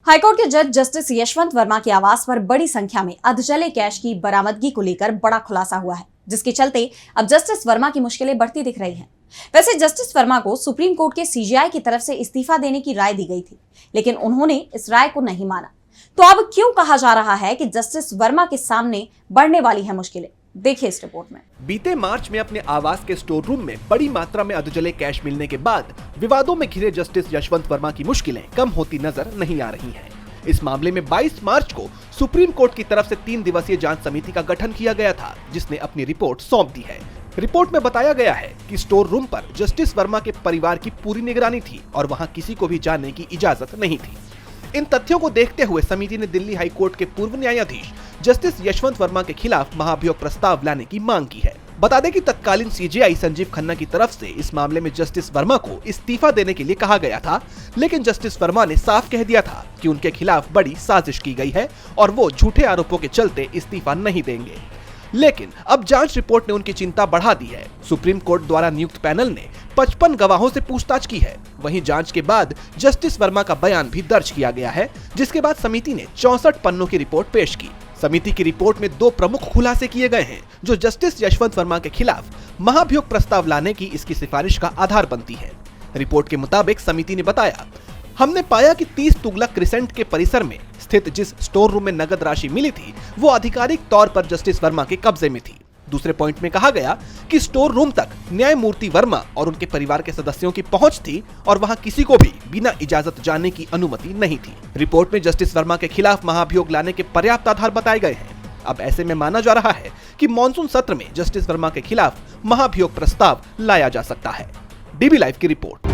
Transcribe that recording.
High court के जज justice Yashwant Verma के आवास पर बड़ी संख्या में अधजले कैश की बरामदगी को लेकर बड़ा खुलासा हुआ है, जिसके चलते अब जस्टिस वर्मा की मुश्किलें बढ़ती दिख रही हैं। वैसे जस्टिस वर्मा को सुप्रीम कोर्ट के सीजेआई की तरफ से इस्तीफा देने की राय दी गई थी, लेकिन उन्होंने इस राय को नहीं माना। तो अब क्यों कहा जा रहा है कि जस्टिस वर्मा के सामने बढ़ने वाली है मुश्किलें? देखिए इस रिपोर्ट में। बीते मार्च में अपने आवास के स्टोर रूम में बड़ी मात्रा में अधजले कैश मिलने के बाद विवादों में घिरे जस्टिस यशवंत वर्मा की मुश्किलें कम होती नजर नहीं आ रही हैं। इस मामले में 22 मार्च को सुप्रीम कोर्ट की तरफ से 3 दिवसीय जांच समिति का गठन किया गया था, जिसने अपनी रिपोर्ट सौंप दी है। रिपोर्ट में बताया गया है कि स्टोर रूम पर जस्टिस वर्मा के परिवार की पूरी निगरानी थी और वहां किसी को भी जाने की इजाजत नहीं थी। इन तथ्यों को देखते हुए समिति ने दिल्ली हाई कोर्ट के पूर्व न्यायाधीश जस्टिस यशवंत वर्मा के खिलाफ महाभियोग प्रस्ताव लाने की मांग की है। बता दें कि तत्कालीन सीजेआई संजीव खन्ना की तरफ से इस मामले में जस्टिस वर्मा को इस्तीफा देने के लिए कहा गया था, लेकिन जस्टिस वर्मा ने साफ कह दिया था कि उनके खिलाफ बड़ी साजिश की गई है और वो झूठे आरोपों के चलते इस्तीफा नहीं देंगे। लेकिन अब जांच रिपोर्ट ने उनकी चिंता बढ़ा दी है। सुप्रीम कोर्ट द्वारा नियुक्त पैनल ने 55 गवाहों से पूछताछ की है। वहीं जांच के बाद जस्टिस वर्मा का बयान भी दर्ज किया गया है, जिसके बाद समिति ने 64 पन्नों की रिपोर्ट पेश की। समिति की रिपोर्ट में 2 प्रमुख खुलासे किए गए हैं, जो जस्टिस यशवंत वर्मा के खिलाफ महाभियोग प्रस्ताव लाने की इसकी सिफारिश का आधार बनती है। रिपोर्ट के मुताबिक समिति ने बताया, हमने पाया कि 30 तुगलक क्रिसेंट के परिसर में स्थित जिस स्टोर रूम में नगद राशि मिली थी, वो आधिकारिक तौर पर जस्टिस वर्मा के कब्जे में थी। दूसरे पॉइंट में कहा गया कि स्टोर रूम तक न्यायमूर्ति वर्मा और उनके परिवार के सदस्यों की पहुंच थी और वहां किसी को भी बिना इजाजत जाने की अनुमति नहीं थी। रिपोर्ट में जस्टिस वर्मा के खिलाफ महाभियोग लाने के पर्याप्त आधार बताए गए हैं। अब ऐसे में माना जा रहा है कि मॉनसून सत्र में जस्टिस वर्मा के खिलाफ महाभियोग प्रस्ताव लाया जा सकता है। डीबी लाइव की रिपोर्ट।